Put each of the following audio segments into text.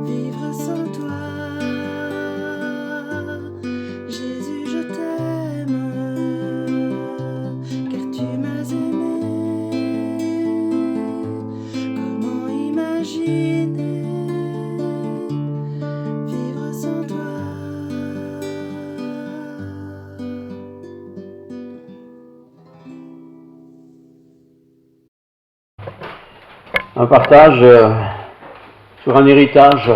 vivre sans toi. Jésus, je t'aime, car tu m'as aimé. Comment imaginer vivre sans toi? Un partage sur un héritage.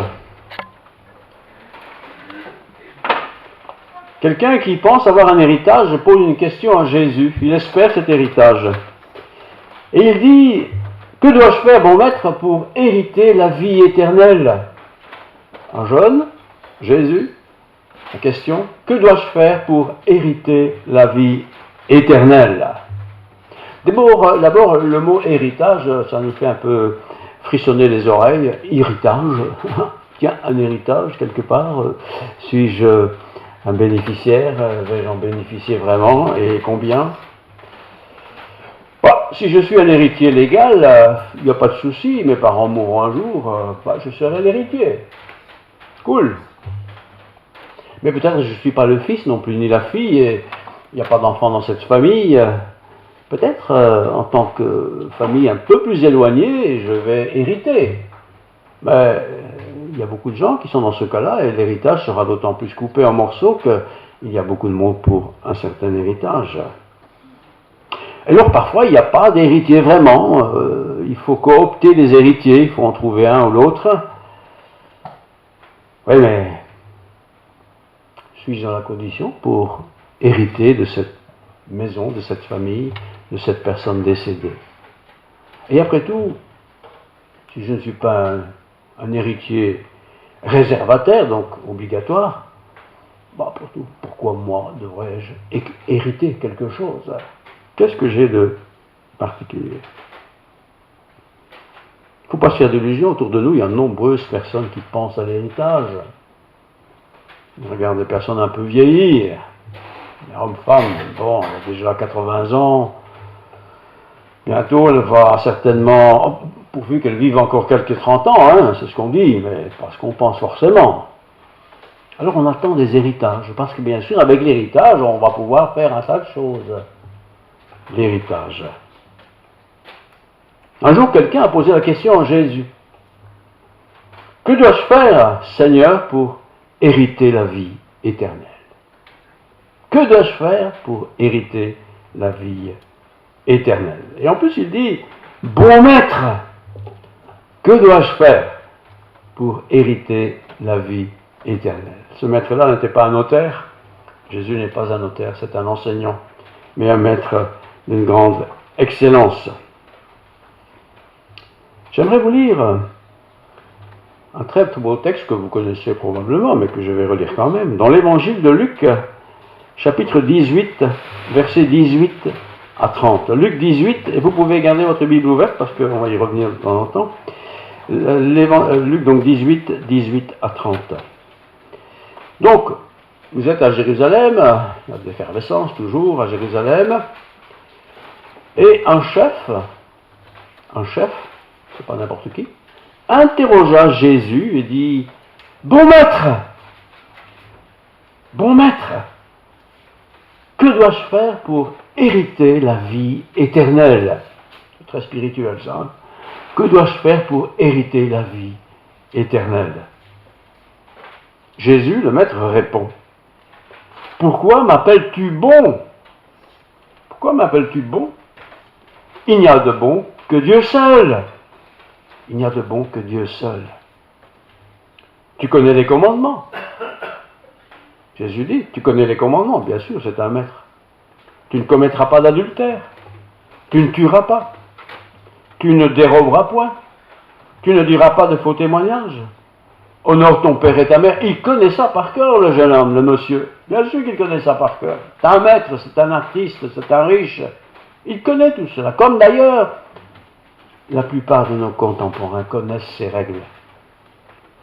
Quelqu'un qui pense avoir un héritage pose une question à Jésus. Il espère cet héritage. Et il dit, que dois-je faire, bon maître, pour hériter la vie éternelle? Un jeune, Jésus, la question, que dois-je faire pour hériter la vie éternelle? D'abord, le mot héritage, ça nous fait un peu frissonner les oreilles. Héritage, tiens, un héritage quelque part. Suis-je un bénéficiaire? Vais-je en bénéficier vraiment? Et combien? Si je suis un héritier légal, il n'y a pas de souci. Mes parents mourront un jour, je serai l'héritier. Cool. Mais peut-être je ne suis pas le fils non plus, ni la fille, et il n'y a pas d'enfant dans cette famille. Peut-être, en tant que famille un peu plus éloignée, je vais hériter. Mais il y a beaucoup de gens qui sont dans ce cas-là, et l'héritage sera d'autant plus coupé en morceaux qu'il y a beaucoup de monde pour un certain héritage. Et alors parfois, il n'y a pas d'héritier vraiment. Il faut coopter des héritiers, il faut en trouver un ou l'autre. Oui, mais suis-je dans la condition pour hériter de cette maison, de cette famille, de cette personne décédée? Et après tout, si je ne suis pas un héritier réservataire, donc obligatoire, pourquoi moi devrais-je hériter quelque chose? Qu'est-ce que j'ai de particulier? Il ne faut pas se faire d'illusions. Autour de nous, il y a de nombreuses personnes qui pensent à l'héritage. On regarde des personnes un peu vieillir. Homme, femme, bon, elle a déjà 80 ans. Bientôt, elle va certainement, pourvu qu'elle vive encore quelques 30 ans, hein, c'est ce qu'on dit, mais pas ce qu'on pense forcément. Alors on attend des héritages, parce que bien sûr, avec l'héritage, on va pouvoir faire un tas de choses. L'héritage. Un jour, quelqu'un a posé la question à Jésus. Que dois-je faire, Seigneur, pour hériter la vie éternelle? Que dois-je faire pour hériter la vie éternelle? Et en plus, il dit, bon maître, que dois-je faire pour hériter la vie éternelle? Ce maître-là n'était pas un notaire. Jésus n'est pas un notaire, c'est un enseignant, mais un maître d'une grande excellence. J'aimerais vous lire un très beau texte que vous connaissez probablement, mais que je vais relire quand même, dans l'évangile de Luc, chapitre 18, versets 18 à 30. Luc 18, et vous pouvez garder votre Bible ouverte parce qu'on va y revenir de temps en temps. Luc donc 18, 18 à 30. Donc, vous êtes à Jérusalem, il y a de l'effervescence toujours à Jérusalem, et un chef, c'est pas n'importe qui, interrogea Jésus et dit, bon maître, que dois-je faire pour hériter la vie éternelle? C'est très spirituel ça. Hein? Que dois-je faire pour hériter la vie éternelle? Jésus, le maître, répond, pourquoi m'appelles-tu bon? Pourquoi m'appelles-tu bon? Il n'y a de bon que Dieu seul. Il n'y a de bon que Dieu seul. Tu connais les commandements. Jésus dit, tu connais les commandements, bien sûr, c'est un maître. Tu ne commettras pas d'adultère. Tu ne tueras pas. Tu ne déroberas point. Tu ne diras pas de faux témoignages. Honore ton père et ta mère. Il connaît ça par cœur, le jeune homme, le monsieur. Bien sûr qu'il connaît ça par cœur. C'est un maître, c'est un artiste, c'est un riche. Il connaît tout cela. Comme d'ailleurs, la plupart de nos contemporains connaissent ces règles,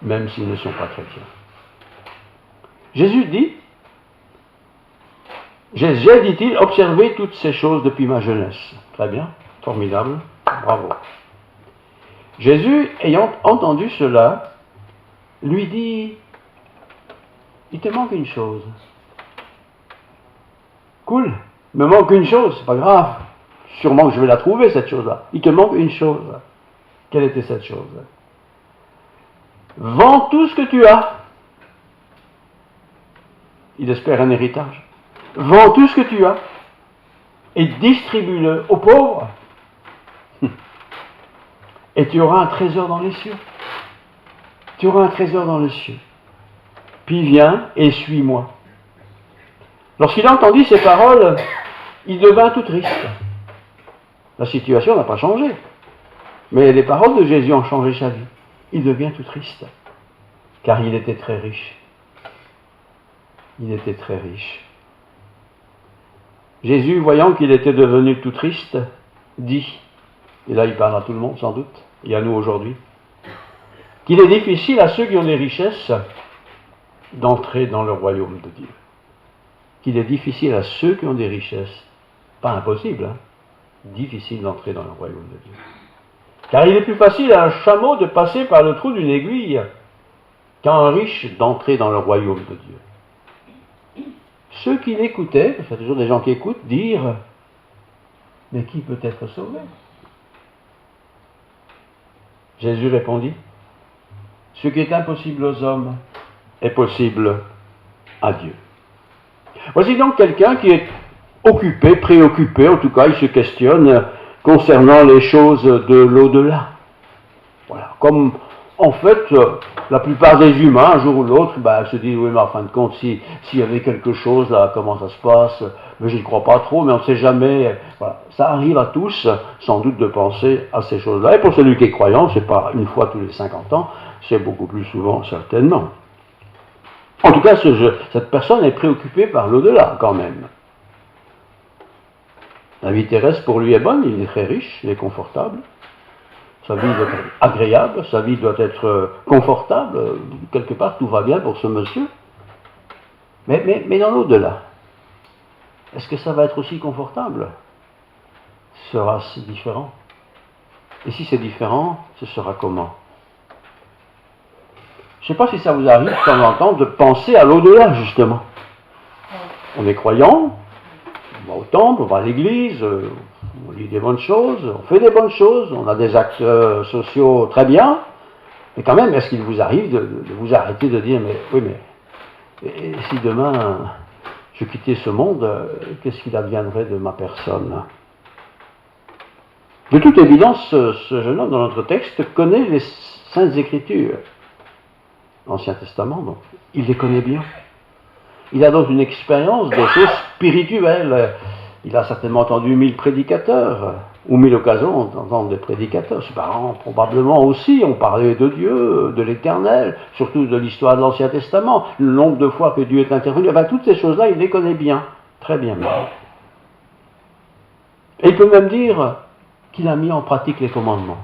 même s'ils ne sont pas chrétiens. Jésus dit, j'ai, dit-il, observé toutes ces choses depuis ma jeunesse. Très bien, formidable, bravo. Jésus, ayant entendu cela, lui dit, il te manque une chose. Cool, il me manque une chose, c'est pas grave. Sûrement que je vais la trouver, cette chose-là. Il te manque une chose. Quelle était cette chose? Vends tout ce que tu as. Il espère un héritage. Vends tout ce que tu as et distribue-le aux pauvres. Et tu auras un trésor dans les cieux. Tu auras un trésor dans les cieux. Puis viens et suis-moi. Lorsqu'il a entendu ces paroles, il devint tout triste. La situation n'a pas changé. Mais les paroles de Jésus ont changé sa vie. Il devient tout triste. Car il était très riche. Il était très riche. Jésus, voyant qu'il était devenu tout triste, dit, et là il parle à tout le monde sans doute, et à nous aujourd'hui, qu'il est difficile à ceux qui ont des richesses d'entrer dans le royaume de Dieu. Qu'il est difficile à ceux qui ont des richesses, pas impossible, difficile d'entrer dans le royaume de Dieu. Car il est plus facile à un chameau de passer par le trou d'une aiguille qu'à un riche d'entrer dans le royaume de Dieu. Ceux qui l'écoutaient, parce qu'il y a toujours des gens qui écoutent, dirent, mais qui peut être sauvé? Jésus répondit, ce qui est impossible aux hommes est possible à Dieu. Voici donc quelqu'un qui est occupé, préoccupé, en tout cas il se questionne concernant les choses de l'au-delà. Voilà, comme en fait la plupart des humains, un jour ou l'autre, se disent, oui mais en fin de compte, s'il y avait quelque chose là, comment ça se passe, mais je n'y crois pas trop, mais on ne sait jamais. Voilà. Ça arrive à tous, sans doute, de penser à ces choses-là. Et pour celui qui est croyant, c'est pas une fois tous les 50 ans, c'est beaucoup plus souvent, certainement. En tout cas, cette personne est préoccupée par l'au-delà, quand même. La vie terrestre, pour lui, est bonne, il est très riche, il est confortable. Sa vie doit être agréable, sa vie doit être confortable. Quelque part, tout va bien pour ce monsieur. Mais dans l'au-delà, est-ce que ça va être aussi confortable? Sera-ce différent? Et si c'est différent, ce sera comment? Je ne sais pas si ça vous arrive de temps en temps de penser à l'au-delà, justement. On est croyant, on va au temple, on va à l'église, on lit des bonnes choses, on fait des bonnes choses, on a des actes sociaux très bien, mais quand même, est-ce qu'il vous arrive de vous arrêter de dire, mais oui, mais et si demain je quittais ce monde, qu'est-ce qu'il adviendrait de ma personne? De toute évidence, ce jeune homme dans notre texte connaît les Saintes Écritures, l'Ancien Testament, donc il les connaît bien. Il a donc une expérience des choses spirituelles. Il a certainement entendu 1000 prédicateurs, ou 1000 occasions d'entendre des prédicateurs. Ses parents, probablement aussi, ont parlé de Dieu, de l'Éternel, surtout de l'histoire de l'Ancien Testament, le nombre de fois que Dieu est intervenu. Enfin, toutes ces choses-là, il les connaît bien, très bien même. Et il peut même dire qu'il a mis en pratique les commandements.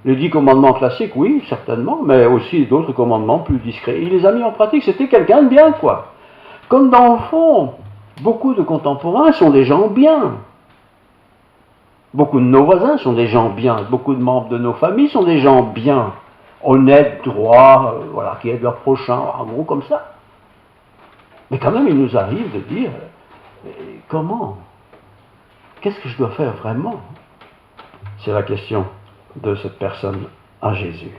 Les 10 commandements classiques, oui, certainement, mais aussi d'autres commandements plus discrets. Il les a mis en pratique, c'était quelqu'un de bien, quoi. Comme dans le fond, beaucoup de contemporains sont des gens bien. Beaucoup de nos voisins sont des gens bien. Beaucoup de membres de nos familles sont des gens bien. Honnêtes, droits, voilà, qui aident leurs prochains, en gros comme ça. Mais quand même, il nous arrive de dire, comment? Qu'est-ce que je dois faire vraiment? C'est la question de cette personne à Jésus.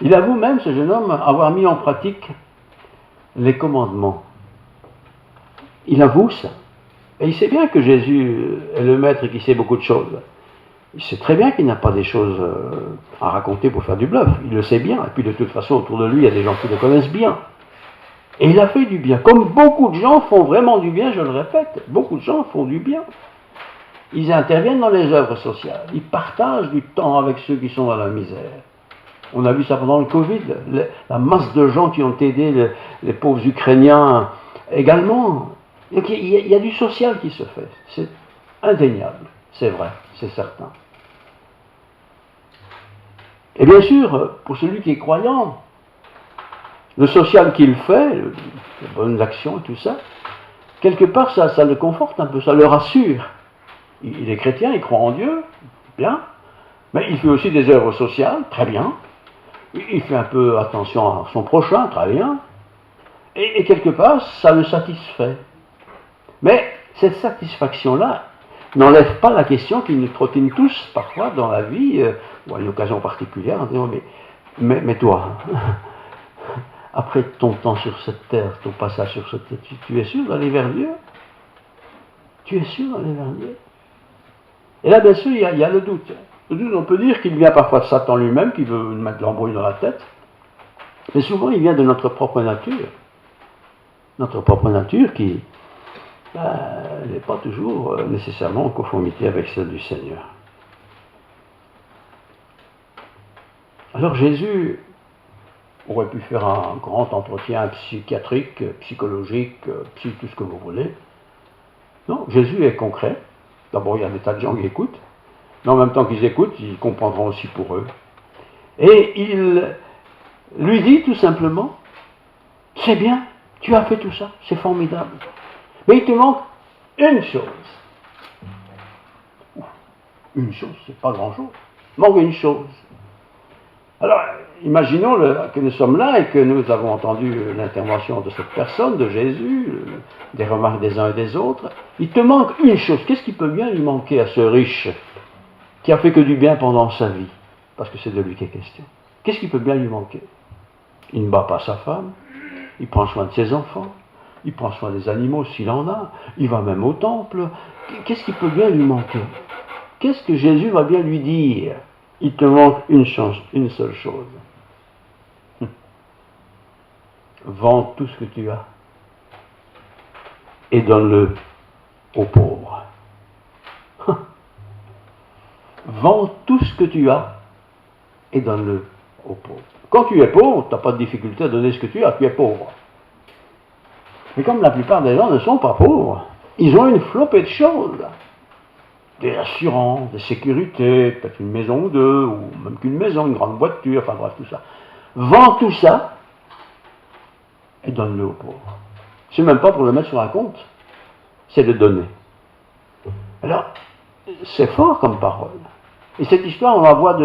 Il avoue même, ce jeune homme, avoir mis en pratique les commandements. Il avoue ça. Et il sait bien que Jésus est le maître et qu'il sait beaucoup de choses. Il sait très bien qu'il n'a pas des choses à raconter pour faire du bluff. Il le sait bien. Et puis de toute façon, autour de lui, il y a des gens qui le connaissent bien. Et il a fait du bien. Comme beaucoup de gens font vraiment du bien, je le répète, beaucoup de gens font du bien. Ils interviennent dans les œuvres sociales. Ils partagent du temps avec ceux qui sont dans la misère. On a vu ça pendant le Covid, la masse de gens qui ont aidé les pauvres Ukrainiens également. Donc, il y a du social qui se fait. C'est indéniable, c'est vrai, c'est certain. Et bien sûr, pour celui qui est croyant, le social qu'il fait, les bonnes actions et tout ça, quelque part ça le conforte un peu, ça le rassure. Il est chrétien, il croit en Dieu, bien. Mais il fait aussi des œuvres sociales, très bien. Il fait un peu attention à son prochain, très bien. Et quelque part, ça le satisfait. Mais cette satisfaction-là n'enlève pas la question qui nous trottine tous parfois dans la vie, ou à une occasion particulière, en disant, mais toi, après ton temps sur cette terre, ton passage sur cette terre, tu es sûr d'aller vers Dieu? Tu es sûr d'aller vers Dieu? Et là, bien sûr, il y a le doute. Le doute, on peut dire qu'il vient parfois de Satan lui-même, qui veut nous mettre l'embrouille dans la tête, mais souvent, il vient de notre propre nature. Notre propre nature qui n'est pas toujours nécessairement en conformité avec celle du Seigneur. Alors Jésus aurait pu faire un grand entretien psychiatrique, psychologique, tout ce que vous voulez. Non, Jésus est concret. D'abord, il y a des tas de gens qui écoutent, mais en même temps qu'ils écoutent, ils comprendront aussi pour eux. Et il lui dit tout simplement, c'est bien, tu as fait tout ça, c'est formidable. Mais il te manque une chose. Une chose, c'est pas grand-chose. Il manque une chose. Alors, imaginons que nous sommes là et que nous avons entendu l'intervention de cette personne, de Jésus, des remarques des uns et des autres. Il te manque une chose. Qu'est-ce qui peut bien lui manquer à ce riche qui a fait que du bien pendant sa vie? Parce que c'est de lui qu'il est question. Qu'est-ce qui peut bien lui manquer? Il ne bat pas sa femme, il prend soin de ses enfants, il prend soin des animaux s'il en a, il va même au temple. Qu'est-ce qui peut bien lui manquer? Qu'est-ce que Jésus va bien lui dire? Il te manque une seule chose. Vends tout ce que tu as et donne-le aux pauvres. Vends tout ce que tu as et donne-le aux pauvres. Quand tu es pauvre, tu n'as pas de difficulté à donner ce que tu as, tu es pauvre. Mais comme la plupart des gens ne sont pas pauvres, ils ont une flopée de choses. Des assurances, des sécurités, peut-être une maison ou deux, ou même qu'une maison, une grande voiture, enfin bref, tout ça. Vends tout ça et donne-le aux pauvres. C'est même pas pour le mettre sur un compte, c'est de donner. Alors, c'est fort comme parole. Et cette histoire, on la voit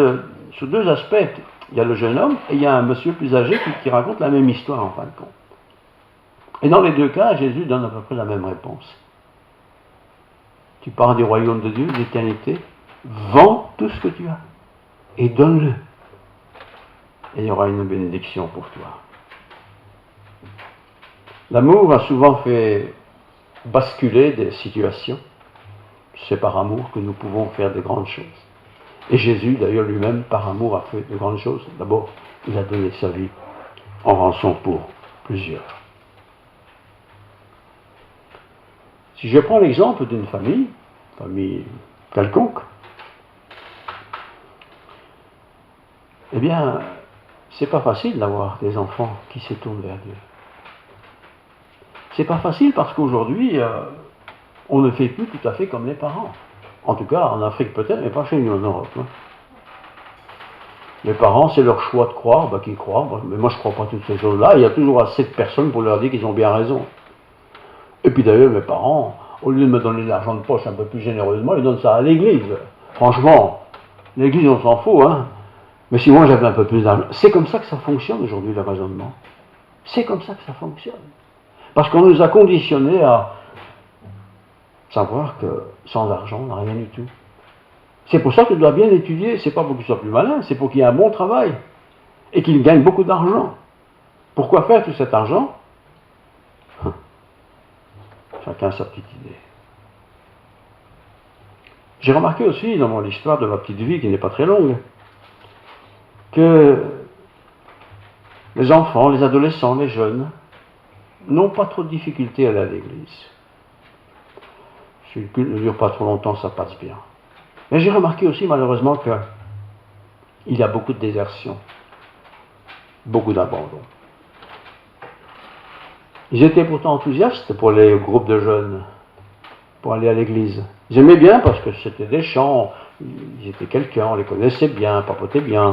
sous deux aspects. Il y a le jeune homme et il y a un monsieur plus âgé qui raconte la même histoire en fin de compte. Et dans les deux cas, Jésus donne à peu près la même réponse. Tu pars du royaume de Dieu, de l'éternité, vends tout ce que tu as et donne-le. Et il y aura une bénédiction pour toi. L'amour a souvent fait basculer des situations. C'est par amour que nous pouvons faire de grandes choses. Et Jésus, d'ailleurs, lui-même, par amour, a fait de grandes choses. D'abord, il a donné sa vie en rançon pour plusieurs. Si je prends l'exemple d'une famille quelconque, eh bien, c'est pas facile d'avoir des enfants qui se tournent vers Dieu. C'est pas facile parce qu'aujourd'hui, on ne fait plus tout à fait comme les parents. En tout cas, en Afrique peut-être, mais pas chez nous en Europe. Hein. Les parents, c'est leur choix de croire, qu'ils croient. Mais moi, je ne crois pas à toutes ces choses-là. Il y a toujours assez de personnes pour leur dire qu'ils ont bien raison. Et puis d'ailleurs, mes parents, au lieu de me donner de l'argent de poche un peu plus généreusement, ils donnent ça à l'église. Franchement, l'église, on s'en fout, hein. Mais si moi j'avais un peu plus d'argent, c'est comme ça que ça fonctionne aujourd'hui, le raisonnement. C'est comme ça que ça fonctionne. Parce qu'on nous a conditionnés à savoir que sans argent, on n'a rien du tout. C'est pour ça que tu dois bien étudier. C'est pas pour qu'il soit plus malin, c'est pour qu'il y ait un bon travail et qu'il gagne beaucoup d'argent. Pourquoi faire tout cet argent? Chacun a sa petite idée. J'ai remarqué aussi dans mon histoire de ma petite vie, qui n'est pas très longue, que les enfants, les adolescents, les jeunes n'ont pas trop de difficultés à aller à l'église. Si le culte ne dure pas trop longtemps, ça passe bien. Mais j'ai remarqué aussi malheureusement qu'il y a beaucoup de désertion, beaucoup d'abandon. Ils étaient pourtant enthousiastes pour les groupes de jeunes, pour aller à l'église. Ils aimaient bien parce que c'était des chants, ils étaient quelqu'un, on les connaissait bien, papotaient bien.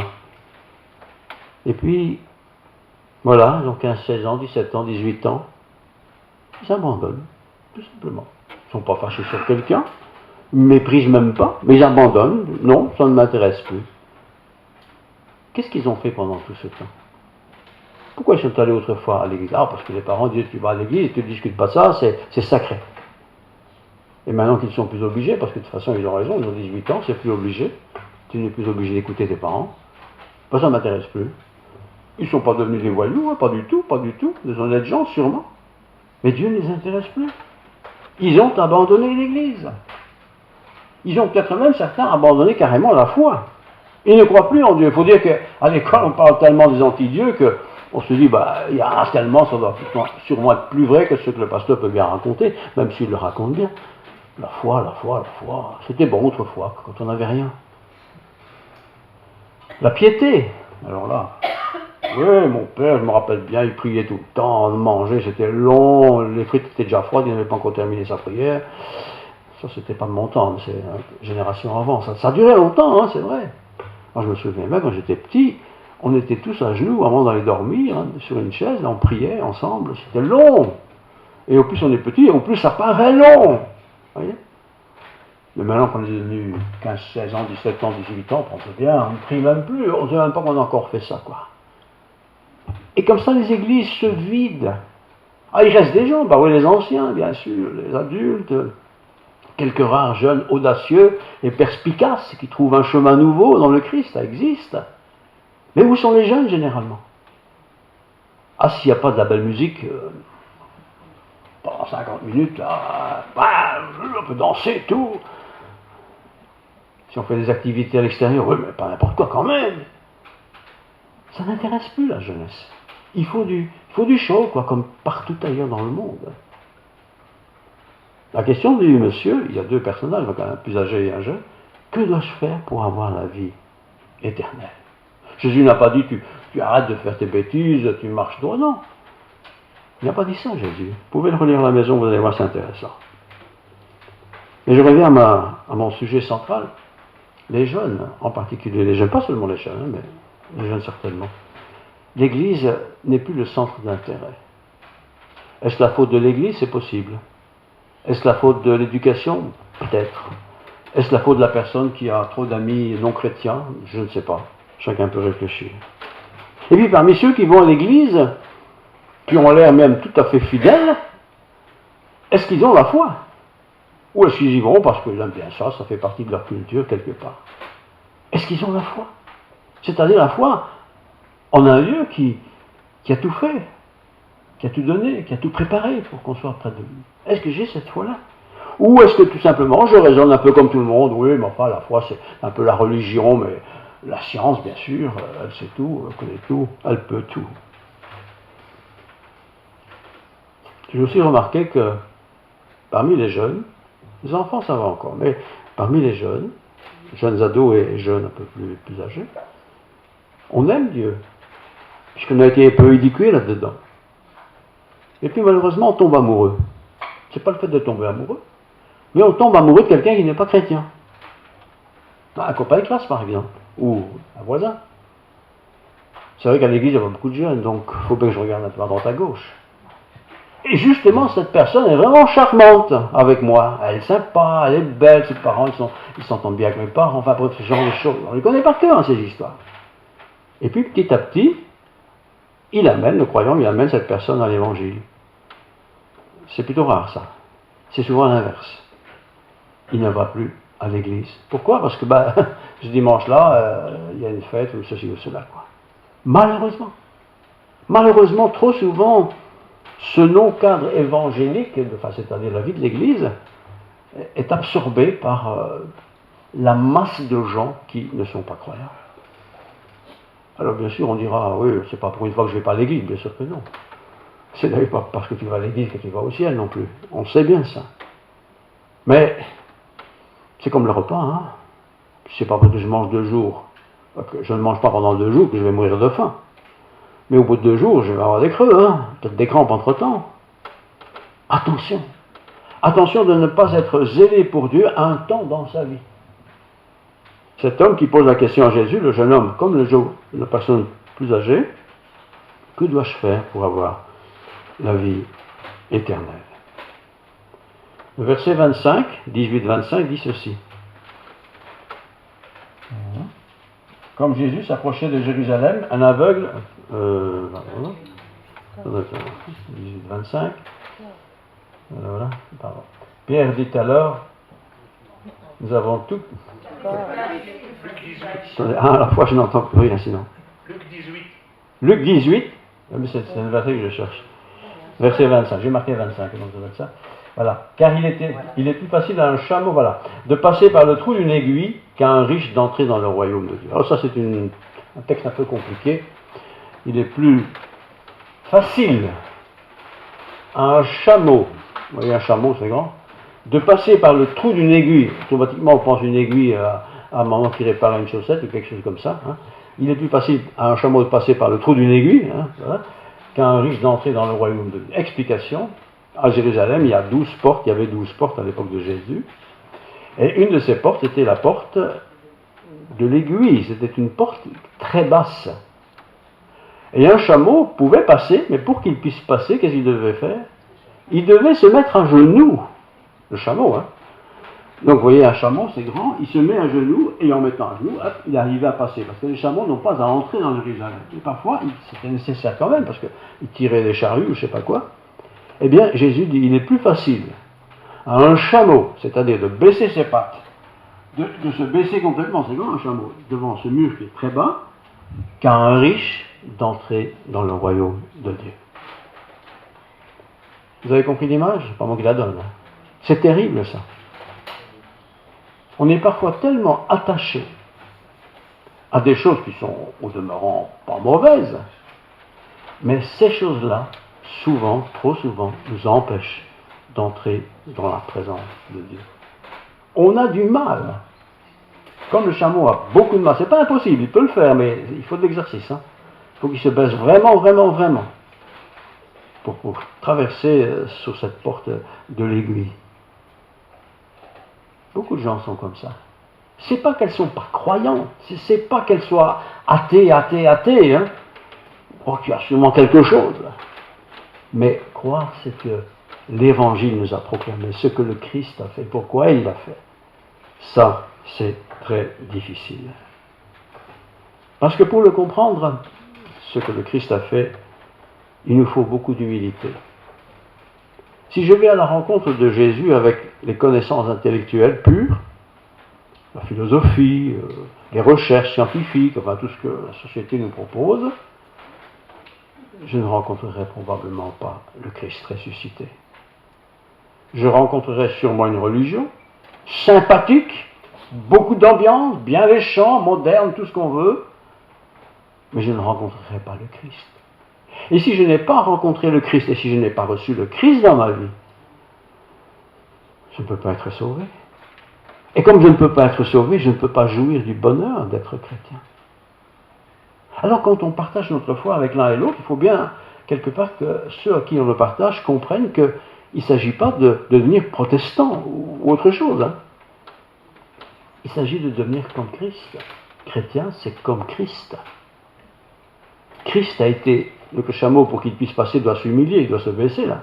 Et puis, voilà, ils ont 15, 16 ans, 17 ans, 18 ans, ils abandonnent, tout simplement. Ils ne sont pas fâchés sur quelqu'un, ils ne méprisent même pas, mais ils abandonnent. Non, ça ne m'intéresse plus. Qu'est-ce qu'ils ont fait pendant tout ce temps? Pourquoi ils sont allés autrefois à l'église? Ah, parce que les parents disent, tu vas à l'église, tu ne discutes pas ça, c'est sacré. Et maintenant qu'ils ne sont plus obligés, parce que de toute façon ils ont raison, ils ont 18 ans, c'est plus obligé, tu n'es plus obligé d'écouter tes parents, ben, ça ne m'intéresse plus. Ils ne sont pas devenus des voyous, hein, pas du tout, des honnêtes gens sûrement, mais Dieu ne les intéresse plus. Ils ont abandonné l'église. Ils ont peut-être même certains abandonné carrément la foi. Ils ne croient plus en Dieu. Il faut dire qu'à l'école on parle tellement des anti-dieux qu'on se dit, bah, il y a un tellement, ça doit sûrement être plus vrai que ce que le pasteur peut bien raconter, même s'il le raconte bien. La foi, c'était bon autrefois, quand on n'avait rien. La piété, alors là, oui, mon père, je me rappelle bien, il priait tout le temps, on mangeait, c'était long, les frites étaient déjà froides, il n'avait pas encore terminé sa prière. Ça, c'était pas de mon temps, mais c'est une génération avant. Ça durait longtemps, hein, c'est vrai. Moi, je me souviens même, quand j'étais petit, on était tous à genoux avant d'aller dormir, hein, sur une chaise, là, on priait ensemble, c'était long. Et au plus on est petit, au plus ça paraît long. Vous voyez? Mais maintenant qu'on est devenu 15, 16 ans, 17 ans, 18 ans, on se dit, on ne prie même plus, on ne sait même pas qu'on a encore fait ça, quoi. Et comme ça, les églises se vident. Ah, il reste des gens, bah oui, les anciens, bien sûr, les adultes, quelques rares jeunes audacieux et perspicaces qui trouvent un chemin nouveau dans le Christ, ça existe. Mais où sont les jeunes, généralement? Ah, s'il n'y a pas de la belle musique, pendant 50 minutes, là, on peut danser, tout. Si on fait des activités à l'extérieur, oui, mais pas n'importe quoi quand même. Ça n'intéresse plus la jeunesse. Il faut du show, quoi, comme partout ailleurs dans le monde. La question du monsieur, il y a deux personnages, un plus âgé et un jeune, que dois-je faire pour avoir la vie éternelle? Jésus n'a pas dit, tu arrêtes de faire tes bêtises, tu marches droit, non. Il n'a pas dit ça, Jésus. Vous pouvez le relire à la maison, vous allez voir, c'est intéressant. Mais je reviens à mon sujet central. Les jeunes, en particulier les jeunes, pas seulement les jeunes, mais les jeunes certainement. L'Église n'est plus le centre d'intérêt. Est-ce la faute de l'Église? C'est possible. Est-ce la faute de l'éducation? Peut-être. Est-ce la faute de la personne qui a trop d'amis non chrétiens? Je ne sais pas. Chacun peut réfléchir. Et puis parmi ceux qui vont à l'Église, qui ont l'air même tout à fait fidèles, est-ce qu'ils ont la foi? Ou est-ce qu'ils y vont parce qu'ils aiment bien ça, ça fait partie de leur culture quelque part? Est-ce qu'ils ont la foi? C'est-à-dire la foi en un Dieu qui a tout fait, qui a tout donné, qui a tout préparé pour qu'on soit près de lui. Est-ce que j'ai cette foi-là? Ou est-ce que tout simplement je raisonne un peu comme tout le monde? Oui, mais enfin la foi c'est un peu la religion, mais la science bien sûr, elle sait tout, elle connaît tout, elle peut tout. J'ai aussi remarqué que parmi les jeunes, les enfants ça va encore, mais parmi les jeunes ados et jeunes un peu plus âgés, on aime Dieu, puisqu'on a été un peu éduqués là-dedans. Et puis malheureusement on tombe amoureux. C'est pas le fait de tomber amoureux, mais on tombe amoureux de quelqu'un qui n'est pas chrétien. Un copain de classe par exemple, ou un voisin. C'est vrai qu'à l'église il y a beaucoup de jeunes, donc il faut bien que je regarde un peu à droite à gauche. Et justement, cette personne est vraiment charmante avec moi. Elle est sympa, elle est belle, ses parents, ils s'entendent bien avec mes parents, enfin bref, ce genre de choses. On les connaît par cœur, hein, ces histoires. Et puis, petit à petit, le croyant, il amène cette personne à l'évangile. C'est plutôt rare, ça. C'est souvent l'inverse. Il ne va plus à l'église. Pourquoi? Parce que, ce dimanche-là, il y a une fête ou ceci ou cela, quoi. Malheureusement, trop souvent, ce non-cadre évangélique, c'est-à-dire la vie de l'Église, est absorbé par la masse de gens qui ne sont pas croyants. Alors bien sûr, on dira, oui, c'est pas pour une fois que je ne vais pas à l'Église, bien sûr que non. C'est d'ailleurs pas parce que tu vas à l'Église que tu vas au ciel non plus. On sait bien ça. Mais c'est comme le repas, hein. C'est pas parce que je mange 2 jours, que je ne mange pas pendant 2 jours que je vais mourir de faim. Mais au bout de 2 jours, je vais avoir des creux, hein, peut-être des crampes entre-temps. Attention de ne pas être zélé pour Dieu un temps dans sa vie. Cet homme qui pose la question à Jésus, le jeune homme comme la personne plus âgée, que dois-je faire pour avoir la vie éternelle? Le verset 25, 18-25 dit ceci. Comme Jésus s'approchait de Jérusalem, un aveugle, 18-25, voilà, pardon. Pierre dit alors, nous avons tout. Attendez, à la fois je n'entends plus rien sinon. Luc 18, c'est le verset que je cherche. Verset 25, j'ai marqué 25, donc ça doit être ça. Voilà. Car il est plus facile à un chameau, voilà, de passer par le trou d'une aiguille qu'à un riche d'entrer dans le royaume de Dieu. Alors ça c'est un texte un peu compliqué. Il est plus facile à un chameau, vous voyez un chameau c'est grand, de passer par le trou d'une aiguille. Automatiquement on pense une aiguille à un moment qui répare une chaussette ou quelque chose comme ça. Hein. Il est plus facile à un chameau de passer par le trou d'une aiguille, hein, voilà, qu'à un riche d'entrer dans le royaume de Dieu. Explication. À Jérusalem, il y a 12 portes, il y avait 12 portes à l'époque de Jésus. Et une de ces portes était la porte de l'aiguille. C'était une porte très basse. Et un chameau pouvait passer, mais pour qu'il puisse passer, qu'est-ce qu'il devait faire? Il devait se mettre à genoux. Le chameau, hein. Donc vous voyez, un chameau, c'est grand, il se met à genoux, et en mettant à genoux, hop, il arrivait à passer. Parce que les chameaux n'ont pas à entrer dans Jérusalem. Et parfois, c'était nécessaire quand même, parce qu'ils tiraient des charrues ou je ne sais pas quoi. Eh bien, Jésus dit, il est plus facile à un chameau, c'est-à-dire de baisser ses pattes, de se baisser complètement, c'est grand un chameau, devant ce mur qui est très bas, qu'à un riche d'entrer dans le royaume de Dieu. Vous avez compris l'image? Pas moi qui la donne. Hein. C'est terrible ça. On est parfois tellement attaché à des choses qui sont au demeurant pas mauvaises, mais ces choses-là, souvent, trop souvent, nous empêchent d'entrer dans la présence de Dieu. On a du mal. Comme le chameau a beaucoup de mal, c'est pas impossible, il peut le faire, mais il faut de l'exercice. Hein. Il faut qu'il se baisse vraiment, vraiment, vraiment pour traverser sur cette porte de l'aiguille. Beaucoup de gens sont comme ça. C'est pas qu'elles sont pas croyantes, c'est pas qu'elles soient athées, hein. Oh, tu as sûrement quelque chose. Mais croire, c'est que l'Évangile nous a proclamé ce que le Christ a fait, pourquoi il l'a fait. Ça, c'est très difficile. Parce que pour le comprendre, ce que le Christ a fait, il nous faut beaucoup d'humilité. Si je vais à la rencontre de Jésus avec les connaissances intellectuelles pures, la philosophie, les recherches scientifiques, enfin tout ce que la société nous propose, je ne rencontrerai probablement pas le Christ ressuscité. Je rencontrerai sûrement une religion sympathique, beaucoup d'ambiance, bien les chants, moderne, tout ce qu'on veut, mais je ne rencontrerai pas le Christ. Et si je n'ai pas rencontré le Christ, et si je n'ai pas reçu le Christ dans ma vie, je ne peux pas être sauvé. Et comme je ne peux pas être sauvé, je ne peux pas jouir du bonheur d'être chrétien. Alors quand on partage notre foi avec l'un et l'autre, il faut bien, quelque part, que ceux à qui on le partage comprennent qu'il ne s'agit pas de devenir protestant ou autre chose. Hein. Il s'agit de devenir comme Christ. Chrétien, c'est comme Christ. Christ a été, le chameau, pour qu'il puisse passer, doit s'humilier, il doit se baisser là.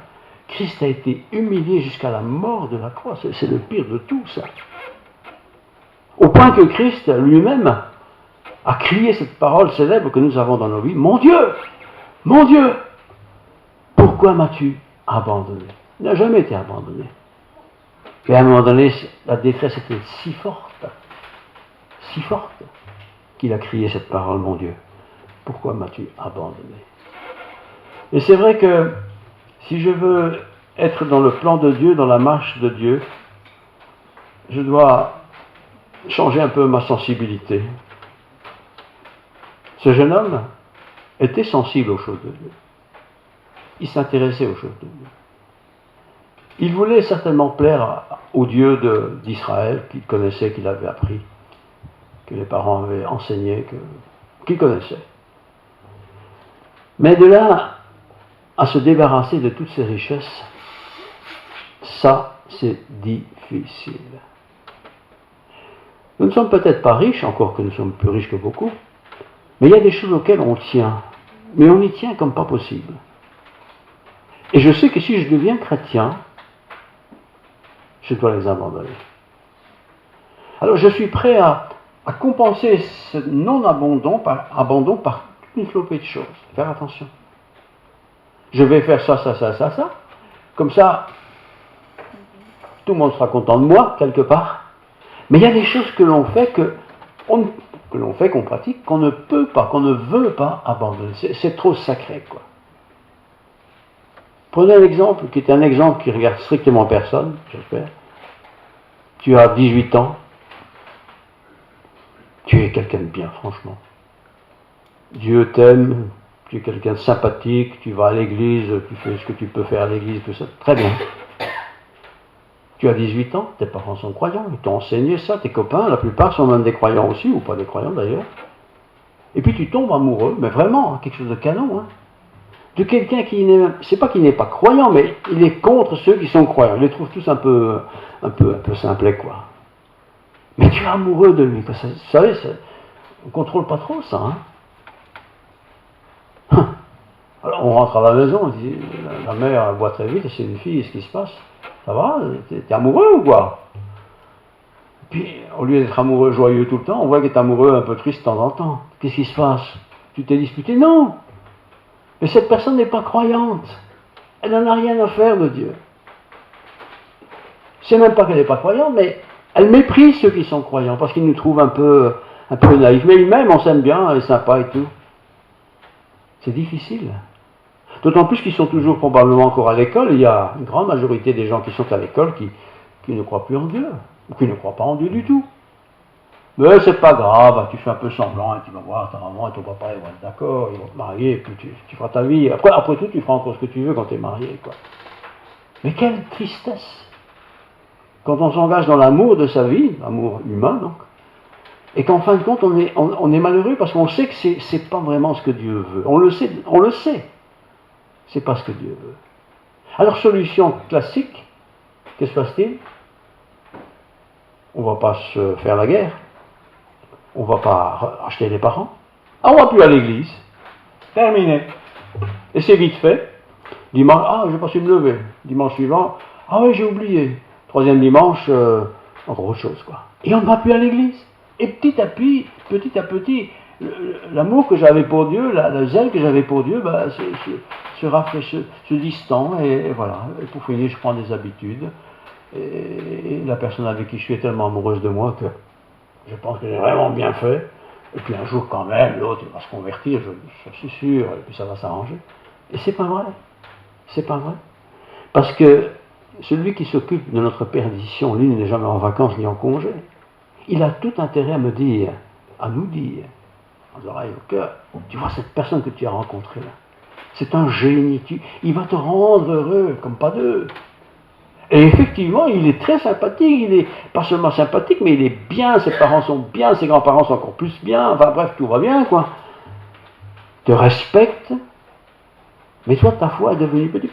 Christ a été humilié jusqu'à la mort de la croix. C'est le pire de tout ça. Au point que Christ lui-même a crié cette parole célèbre que nous avons dans nos vies. Mon Dieu, pourquoi m'as-tu abandonné? Il n'a jamais été abandonné. Mais à un moment donné, la détresse était si forte, qu'il a crié cette parole, mon Dieu, pourquoi m'as-tu abandonné? Et c'est vrai que si je veux être dans le plan de Dieu, dans la marche de Dieu, je dois changer un peu ma sensibilité. Ce jeune homme était sensible aux choses de Dieu. Il s'intéressait aux choses de Dieu. Il voulait certainement plaire au Dieu d'Israël qu'il connaissait, qu'il avait appris, que les parents avaient enseigné, qu'il connaissait. Mais de là à se débarrasser de toutes ces richesses, ça, c'est difficile. Nous ne sommes peut-être pas riches, encore que nous sommes plus riches que beaucoup, mais il y a des choses auxquelles on tient. Mais on y tient comme pas possible. Et je sais que si je deviens chrétien, je dois les abandonner. Alors je suis prêt à compenser ce non-abandon par une flopée de choses. Faire attention. Je vais faire ça. Comme ça, tout le monde sera content de moi, quelque part. Mais il y a des choses que l'on fait qu'on pratique, qu'on ne peut pas, qu'on ne veut pas abandonner. C'est trop sacré, quoi. Prenez un exemple qui est un exemple qui regarde strictement personne, j'espère. Tu as 18 ans. Tu es quelqu'un de bien, franchement. Dieu t'aime, tu es quelqu'un de sympathique, tu vas à l'église, tu fais ce que tu peux faire à l'église, tout ça, très bien. Tu as 18 ans, tes parents sont croyants, ils t'ont enseigné ça, tes copains, la plupart sont même des croyants aussi, ou pas des croyants d'ailleurs. Et puis tu tombes amoureux, mais vraiment, quelque chose de canon, de quelqu'un qui c'est pas qu'il n'est pas croyant, mais il est contre ceux qui sont croyants. Il les trouve tous un peu simplets, quoi. Mais tu es amoureux de lui, vous savez, on ne contrôle pas trop ça, Alors on rentre à la maison, on dit, la mère elle boit très vite, et c'est une fille, qu'est-ce qui se passe? Ça va? T'es amoureux ou quoi? Puis, au lieu d'être amoureux joyeux tout le temps, on voit qu'il est amoureux un peu triste de temps en temps. Qu'est-ce qui se passe? Tu t'es disputé? Non! Mais cette personne n'est pas croyante. Elle n'en a rien à faire de Dieu. C'est même pas qu'elle n'est pas croyante, mais elle méprise ceux qui sont croyants, parce qu'ils nous trouvent un peu naïfs. Mais lui-même, on s'aime bien, elle est sympa et tout. C'est difficile. D'autant plus qu'ils sont toujours probablement encore à l'école. Il y a une grande majorité des gens qui sont à l'école qui ne croient plus en Dieu, ou qui ne croient pas en Dieu du tout. Mais c'est pas grave, tu fais un peu semblant, et tu vas voir ta maman et ton papa, ils vont être d'accord, ils vont te marier, et puis tu feras ta vie. Après tout, tu feras encore ce que tu veux quand tu es marié, quoi. Mais quelle tristesse! Quand on s'engage dans l'amour de sa vie, l'amour humain donc, et qu'en fin de compte on est malheureux parce qu'on sait que c'est pas vraiment ce que Dieu veut. On le sait. C'est pas ce que Dieu veut. Alors solution classique, qu'est-ce qui se passe-t-il? On va pas se faire la guerre. On va pas acheter les parents. On va plus à l'église. Terminé. Et c'est vite fait. Dimanche, j'ai pas su me lever. Dimanche suivant, oui, j'ai oublié. Troisième dimanche, encore autre chose, quoi. Et on ne va plus à l'église. Et petit à petit, l'amour que j'avais pour Dieu, le zèle que j'avais pour Dieu, se rafraîchit, se distend, et voilà. Et pour finir, je prends des habitudes. Et la personne avec qui je suis est tellement amoureuse de moi que je pense que j'ai vraiment bien fait. Et puis un jour, quand même, l'autre va se convertir, je suis sûr, et puis ça va s'arranger. Et c'est pas vrai. C'est pas vrai. Parce que celui qui s'occupe de notre perdition, lui, n'est jamais en vacances ni en congé. Il a tout intérêt à nous dire, aux oreilles, au cœur, tu vois cette personne que tu as rencontrée là, c'est un génie, il va te rendre heureux, comme pas deux. Et effectivement, il est très sympathique, il est pas seulement sympathique, mais il est bien, ses parents sont bien, ses grands-parents sont encore plus bien, enfin bref, tout va bien, quoi. Te respecte, mais toi, ta foi est devenue petit.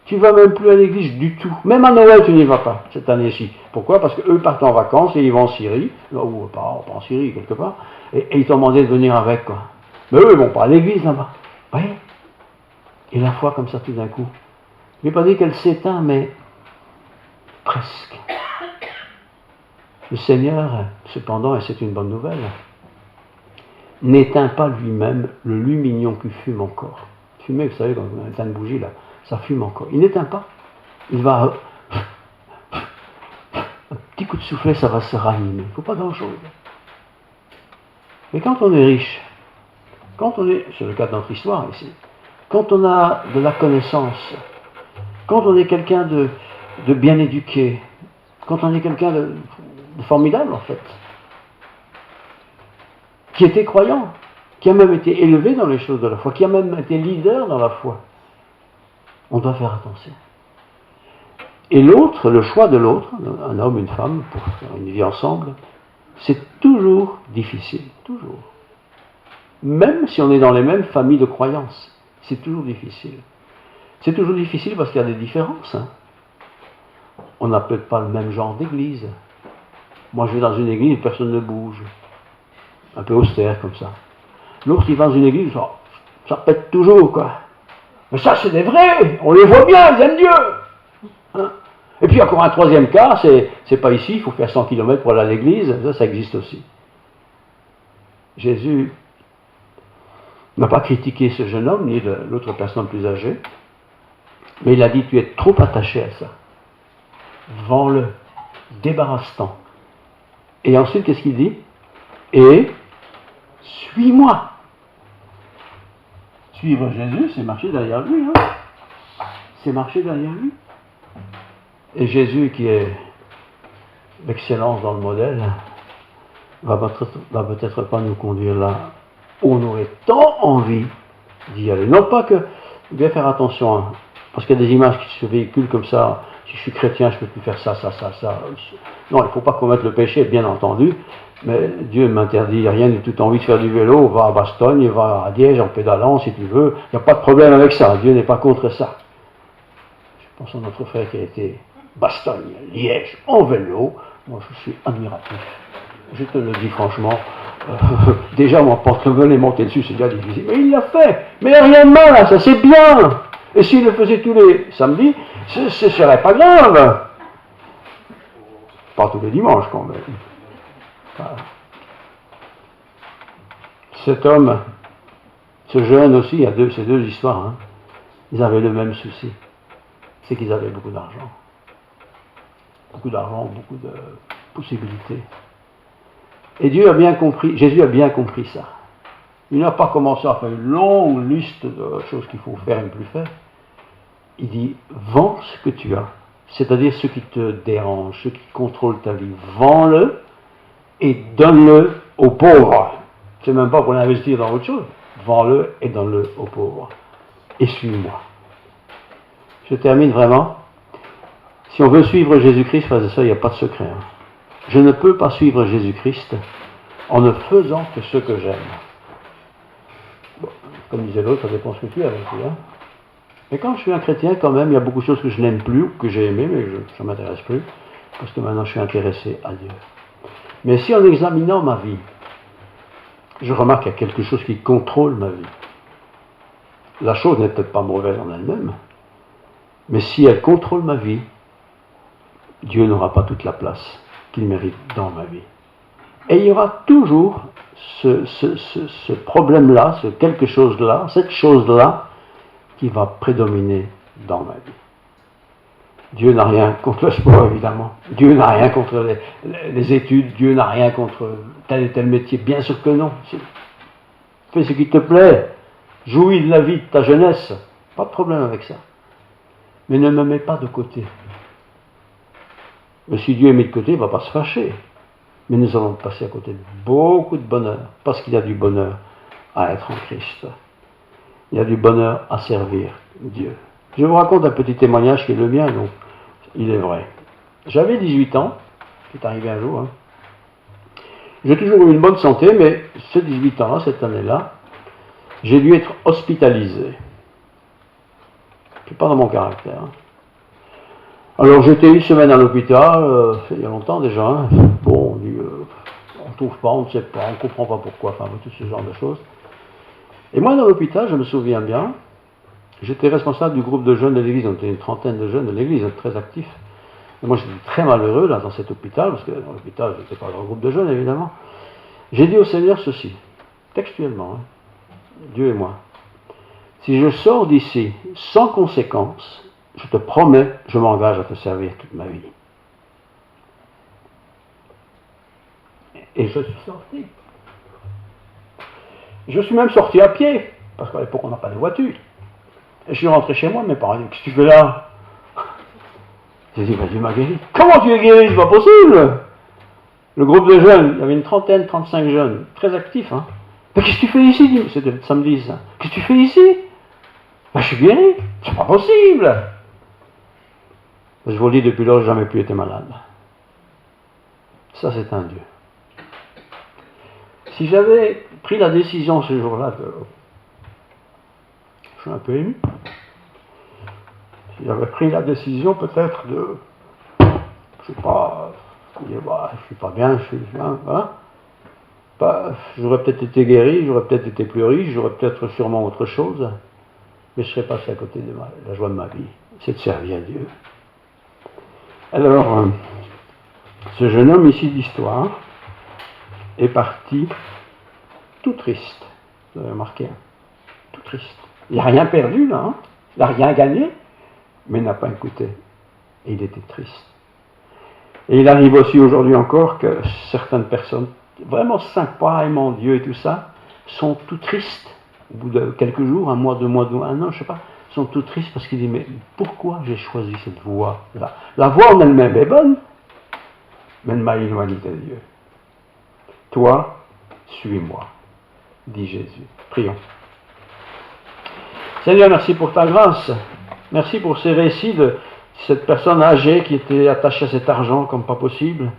Tu ne vas même plus à l'église du tout. Même à Noël, tu n'y vas pas, cette année-ci. Pourquoi? Parce qu'eux partent en vacances et ils vont en Syrie, ou pas en Syrie, quelque part, et ils t'ont demandé de venir avec, quoi. Mais eux, ils ne vont pas à l'église, là-bas. Vous voyez? Et la foi, comme ça, tout d'un coup. Je n'ai pas dit qu'elle s'éteint, mais presque. Le Seigneur, cependant, et c'est une bonne nouvelle, n'éteint pas lui-même le lumignon qui fume encore. Fumer, vous savez, quand on éteint une bougie, là, ça fume encore. Il n'éteint pas. Il va... Un petit coup de soufflet, ça va se ranimer. Il ne faut pas grand-chose. Mais quand on est riche, quand on est, c'est le cas de notre histoire ici, quand on a de la connaissance, quand on est quelqu'un de bien éduqué, quand on est quelqu'un de formidable en fait, qui était croyant, qui a même été élevé dans les choses de la foi, qui a même été leader dans la foi, on doit faire attention. Et l'autre, le choix de l'autre, un homme, une femme, pour faire une vie ensemble, c'est toujours difficile, toujours. Même si on est dans les mêmes familles de croyances, c'est toujours difficile. C'est toujours difficile parce qu'il y a des différences. On n'a peut-être pas le même genre d'église. Moi, je vais dans une église, personne ne bouge. Un peu austère comme ça. L'autre, il va dans une église, ça pète toujours, quoi. Mais ça, c'est des vrais, on les voit bien, ils aiment Dieu. Hein? Et puis encore un troisième cas, c'est pas ici, il faut faire 100 km pour aller à l'église, ça existe aussi. Jésus n'a pas critiqué ce jeune homme, ni l'autre personne plus âgée, mais il a dit, tu es trop attaché à ça. Vends-le, débarrasse-t'en. Et ensuite, qu'est-ce qu'il dit? Et suis-moi. Suivre Jésus, c'est marcher derrière lui. Hein? C'est marcher derrière lui. Et Jésus, qui est l'excellence dans le modèle, va peut-être pas nous conduire là où on aurait tant envie d'y aller. Non pas que, bien faire attention, hein, parce qu'il y a des images qui se véhiculent comme ça. Si je suis chrétien, je ne peux plus faire ça. Non, il ne faut pas commettre le péché, bien entendu, mais Dieu ne m'interdit rien du tout. Envie de faire du vélo, va à Bastogne, va à Liège en pédalant si tu veux. Il n'y a pas de problème avec ça. Dieu n'est pas contre ça. Je pense à notre frère qui a été Bastogne, Liège, en vélo. Moi, je suis admiratif. Je te le dis franchement. Déjà, mon porte-le est monté dessus, c'est déjà difficile. Mais il l'a fait. Mais il n'y a rien de mal à ça, c'est bien. Et s'il le faisait tous les samedis, ce ne serait pas grave. Pas tous les dimanches quand même. Voilà. Cet homme, ce jeune aussi, il y a ces deux histoires, hein, ils avaient le même souci. C'est qu'ils avaient beaucoup d'argent. Beaucoup d'argent, beaucoup de possibilités. Et Dieu a bien compris, Jésus a bien compris ça. Il n'a pas commencé à faire une longue liste de choses qu'il faut faire et ne plus faire. Il dit, vends ce que tu as, c'est-à-dire ce qui te dérange, ce qui contrôle ta vie. Vends-le et donne-le aux pauvres. C'est même pas pour l'investir dans autre chose. Vends-le et donne-le aux pauvres. Et suis-moi. Je termine vraiment. Si on veut suivre Jésus-Christ, frères et sœurs, il n'y a pas de secret. Hein. Je ne peux pas suivre Jésus-Christ en ne faisant que ce que j'aime. Bon, comme disait l'autre, ça dépend ce que tu aimes aussi. Hein. Mais quand je suis un chrétien, quand même, il y a beaucoup de choses que je n'aime plus, que j'ai aimées, mais ça ne m'intéresse plus, parce que maintenant je suis intéressé à Dieu. Mais si en examinant ma vie, je remarque qu'il y a quelque chose qui contrôle ma vie, la chose n'est peut-être pas mauvaise en elle-même, mais si elle contrôle ma vie, Dieu n'aura pas toute la place qu'il mérite dans ma vie. Et il y aura toujours ce problème-là, ce quelque chose-là, cette chose-là, qui va prédominer dans ma vie. Dieu n'a rien contre le sport, évidemment. Dieu n'a rien contre les études. Dieu n'a rien contre tel et tel métier. Bien sûr que non. Fais ce qui te plaît. Jouis de la vie de ta jeunesse. Pas de problème avec ça. Mais ne me mets pas de côté. Mais si Dieu est mis de côté, il ne va pas se fâcher. Mais nous allons passer à côté de beaucoup de bonheur. Parce qu'il y a du bonheur à être en Christ. Il y a du bonheur à servir Dieu. Je vous raconte un petit témoignage qui est le mien, donc il est vrai. J'avais 18 ans, c'est arrivé un jour. Hein. J'ai toujours eu une bonne santé, mais ces 18 ans-là, cette année-là, j'ai dû être hospitalisé. C'est pas dans mon caractère. Hein. Alors j'étais une semaine à l'hôpital, il y a longtemps déjà. Hein. Bon, on dit, on ne trouve pas, on ne sait pas, on ne comprend pas pourquoi, enfin tout ce genre de choses. Et moi, dans l'hôpital, je me souviens bien, j'étais responsable du groupe de jeunes de l'église, on était une trentaine de jeunes de l'église, très actifs. Et moi, j'étais très malheureux là, dans cet hôpital, parce que dans l'hôpital, je n'étais pas dans le groupe de jeunes, évidemment. J'ai dit au Seigneur ceci, textuellement, hein, Dieu et moi, si je sors d'ici sans conséquence, je te promets, je m'engage à te servir toute ma vie. Et je suis sorti. Je suis même sorti à pied, parce qu'à l'époque on n'a pas de voiture. Et je suis rentré chez moi, mes parents disent, qu'est-ce que tu fais là? J'ai dit, Dieu m'a guéri. Comment tu es guéri? C'est pas possible! Le groupe de jeunes, il y avait une trentaine, 35 jeunes, très actifs. Hein. Mais qu'est-ce que tu fais ici? C'était samedi ça. Qu'est-ce que tu fais ici? Ben, je suis guéri. C'est pas possible! Je vous le dis, depuis lors, je n'ai jamais plus été malade. Ça, c'est un Dieu. Si j'avais pris la décision ce jour-là, je suis un peu ému. Si j'avais pris la décision peut-être de, je sais pas, je suis pas bien, je suis bien, hein, j'aurais peut-être été guéri, j'aurais peut-être été plus riche, j'aurais peut-être sûrement autre chose, mais je serais passé à côté de la joie de ma vie, c'est de servir Dieu. Alors, ce jeune homme ici d'histoire est parti tout triste. Vous avez remarqué, hein? Tout triste. Il n'a rien perdu là, hein? Il n'a rien gagné, mais il n'a pas écouté. Et il était triste. Et il arrive aussi aujourd'hui encore que certaines personnes, vraiment sympas, aimant Dieu et tout ça, sont tout tristes. Au bout de quelques jours, un mois, 2 mois, 1 an, je ne sais pas, sont tout tristes parce qu'ils disent, mais pourquoi j'ai choisi cette voie-là? La voie en elle-même est bonne, mais elle m'a éloigné de Dieu. Toi, suis-moi, dit Jésus. Prions. Seigneur, merci pour ta grâce. Merci pour ces récits de cette personne âgée qui était attachée à cet argent comme pas possible,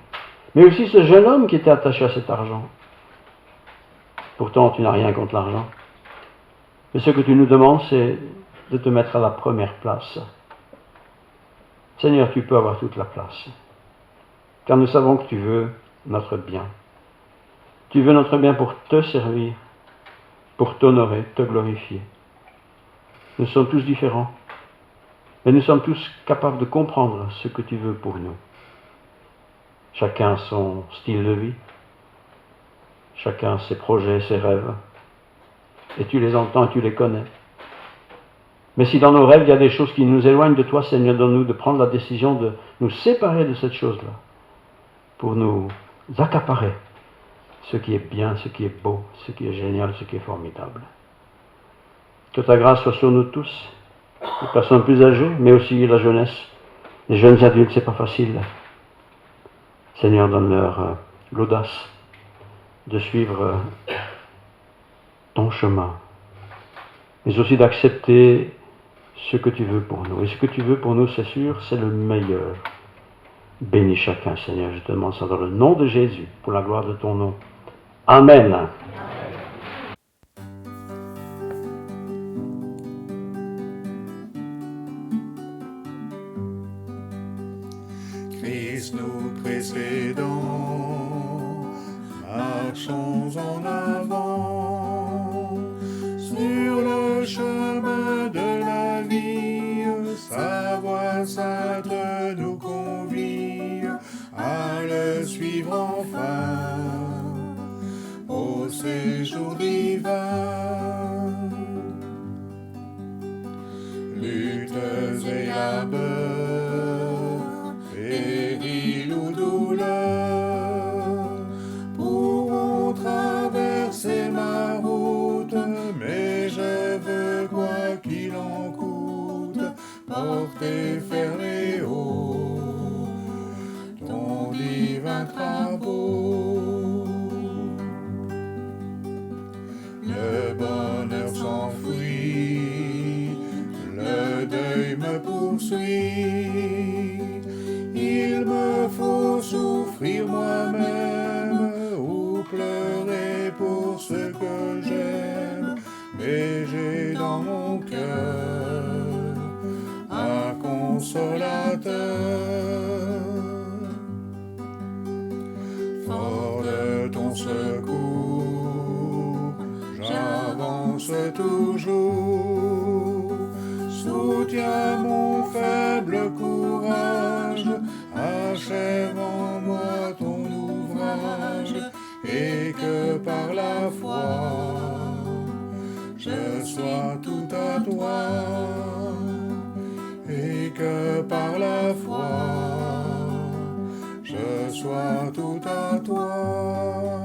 mais aussi ce jeune homme qui était attaché à cet argent. Pourtant, tu n'as rien contre l'argent. Mais ce que tu nous demandes, c'est de te mettre à la première place. Seigneur, tu peux avoir toute la place, car nous savons que tu veux notre bien. Tu veux notre bien pour te servir, pour t'honorer, te glorifier. Nous sommes tous différents, mais nous sommes tous capables de comprendre ce que tu veux pour nous. Chacun son style de vie, chacun ses projets, ses rêves, et tu les entends et tu les connais. Mais si dans nos rêves il y a des choses qui nous éloignent de toi, Seigneur, donne-nous de prendre la décision de nous séparer de cette chose-là, pour nous accaparer ce qui est bien, ce qui est beau, ce qui est génial, ce qui est formidable. Que ta grâce soit sur nous tous, les personnes plus âgées, mais aussi la jeunesse, les jeunes adultes, c'est pas facile. Seigneur, donne-leur l'audace de suivre ton chemin, mais aussi d'accepter ce que tu veux pour nous. Et ce que tu veux pour nous, c'est sûr, c'est le meilleur. Bénis chacun, Seigneur, je te demande ça dans le nom de Jésus, pour la gloire de ton nom. Amen. Christ nous précédant, marchons en avant, sur le chemin de la vie, sa voix sainte nous convie à le suivre enfin, au séjour divin. Luttes et labeurs, péril ou douleur, pourront traverser ma route, mais je veux, quoi qu'il en coûte, porter fermé haut ton divin travaux. Le bonheur s'enfuit, le deuil me poursuit, il me faut souffrir moi-même ou pleurer pour ce que j'aime, mais j'ai dans mon cœur un consolateur. Fort de ton secours, j'avance toujours, soutiens mon faible courage, achève en moi ton ouvrage, et que par la foi, je sois tout à toi, et que par la foi, je sois tout à toi.